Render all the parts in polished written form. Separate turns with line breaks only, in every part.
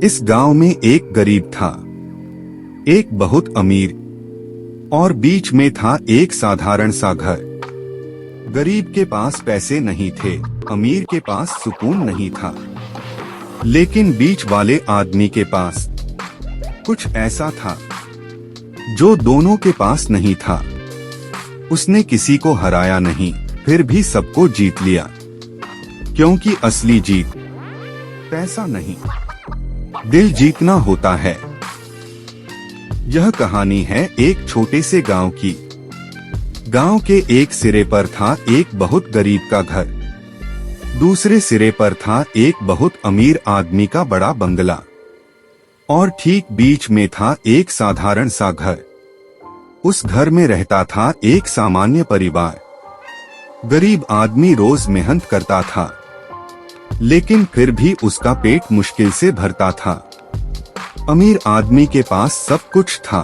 इस गांव में एक गरीब था, एक बहुत अमीर, और बीच में था एक साधारण सा घर। गरीब के पास पैसे नहीं थे, अमीर के पास सुकून नहीं था, लेकिन बीच वाले आदमी के पास कुछ ऐसा था जो दोनों के पास नहीं था। उसने किसी को हराया नहीं, फिर भी सबको जीत लिया, क्योंकि असली जीत पैसा नहीं, दिल जीतना होता है। यह कहानी है एक छोटे से गांव की। गांव के एक सिरे पर था एक बहुत गरीब का घर, दूसरे सिरे पर था एक बहुत अमीर आदमी का बड़ा बंगला, और ठीक बीच में था एक साधारण सा घर। उस घर में रहता था एक सामान्य परिवार। गरीब आदमी रोज मेहनत करता था, लेकिन फिर भी उसका पेट मुश्किल से भरता था। अमीर आदमी के पास सब कुछ था,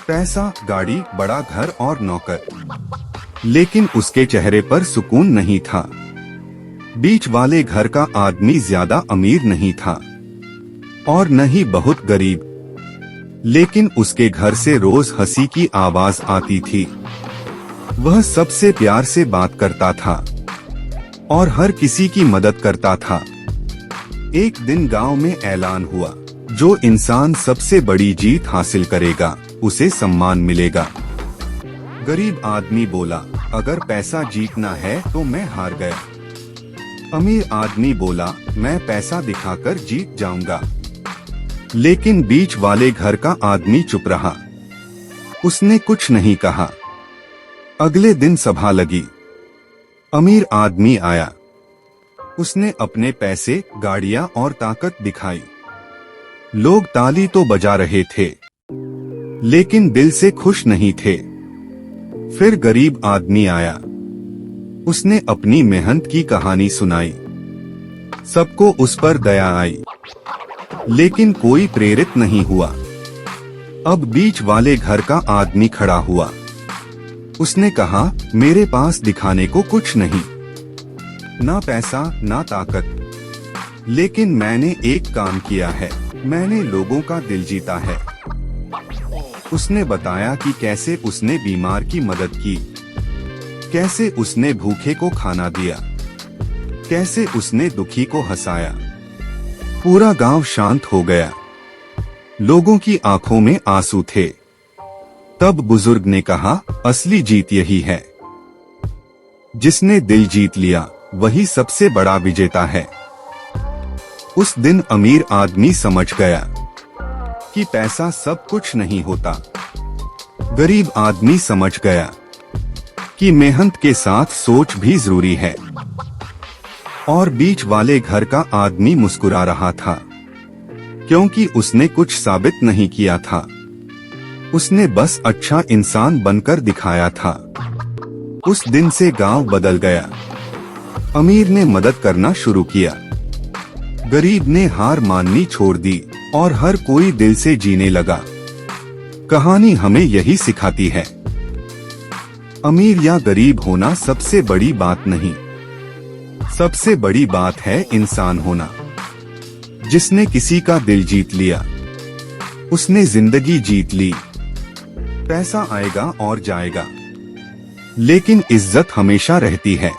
पैसा, गाड़ी, बड़ा घर और नौकर, लेकिन उसके चेहरे पर सुकून नहीं था। बीच वाले घर का आदमी ज्यादा अमीर नहीं था और न ही बहुत गरीब, लेकिन उसके घर से रोज हंसी की आवाज आती थी। वह सबसे प्यार से बात करता था और हर किसी की मदद करता था। एक दिन गांव में ऐलान हुआ, जो इंसान सबसे बड़ी जीत हासिल करेगा उसे सम्मान मिलेगा। गरीब आदमी बोला, अगर पैसा जीतना है तो मैं हार गया। अमीर आदमी बोला, मैं पैसा दिखाकर जीत जाऊंगा। लेकिन बीच वाले घर का आदमी चुप रहा, उसने कुछ नहीं कहा। अगले दिन सभा लगी। अमीर आदमी आया, उसने अपने पैसे, गाड़ियां और ताकत दिखाई। लोग ताली तो बजा रहे थे, लेकिन दिल से खुश नहीं थे। फिर गरीब आदमी आया, उसने अपनी मेहनत की कहानी सुनाई। सबको उस पर दया आई, लेकिन कोई प्रेरित नहीं हुआ। अब बीच वाले घर का आदमी खड़ा हुआ, उसने कहा, मेरे पास दिखाने को कुछ नहीं, ना पैसा ना ताकत, लेकिन मैंने एक काम किया है, मैंने लोगों का दिल जीता है। उसने बताया कि कैसे उसने बीमार की मदद की, कैसे उसने भूखे को खाना दिया, कैसे उसने दुखी को हंसाया। पूरा गांव शांत हो गया, लोगों की आंखों में आंसू थे। तब बुजुर्ग ने कहा, असली जीत यही है, जिसने दिल जीत लिया वही सबसे बड़ा विजेता है। उस दिन अमीर आदमी समझ गया कि पैसा सब कुछ नहीं होता। गरीब आदमी समझ गया कि मेहनत के साथ सोच भी जरूरी है। और बीच वाले घर का आदमी मुस्कुरा रहा था, क्योंकि उसने कुछ साबित नहीं किया था, उसने बस अच्छा इंसान बनकर दिखाया था। उस दिन से गांव बदल गया। अमीर ने मदद करना शुरू किया, गरीब ने हार माननी छोड़ दी और हर कोई दिल से जीने लगा। कहानी हमें यही सिखाती है, अमीर या गरीब होना सबसे बड़ी बात नहीं, सबसे बड़ी बात है इंसान होना। जिसने किसी का दिल जीत लिया, उसने जिंदगी जीत ली। पैसा आएगा और जाएगा, लेकिन इज्जत हमेशा रहती है।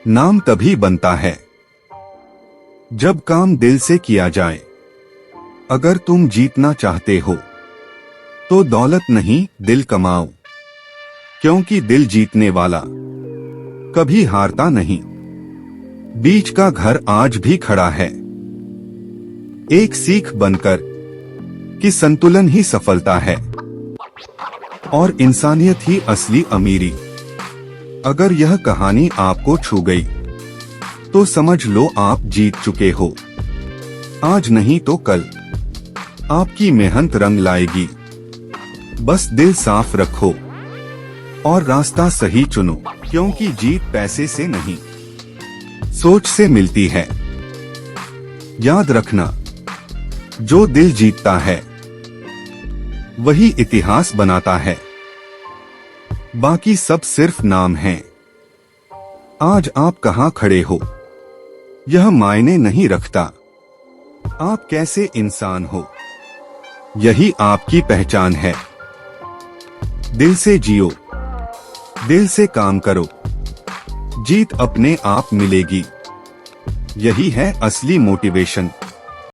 नाम तभी बनता है जब काम दिल से किया जाए। अगर तुम जीतना चाहते हो तो दौलत नहीं, दिल कमाओ, क्योंकि दिल जीतने वाला कभी हारता नहीं। बीच का घर आज भी खड़ा है, एक सीख बनकर कि संतुलन ही सफलता है और इंसानियत ही असली अमीरी। अगर यह कहानी आपको छू गई तो समझ लो आप जीत चुके हो। आज नहीं तो कल आपकी मेहनत रंग लाएगी। बस दिल साफ रखो और रास्ता सही चुनो, क्योंकि जीत पैसे से नहीं, सोच से मिलती है। याद रखना, जो दिल जीतता है वही इतिहास बनाता है, बाकी सब सिर्फ नाम हैं। आज आप कहां खड़े हो यह मायने नहीं रखता, आप कैसे इंसान हो, यही आपकी पहचान है। दिल से जियो, दिल से काम करो, जीत अपने आप मिलेगी। यही है असली मोटिवेशन।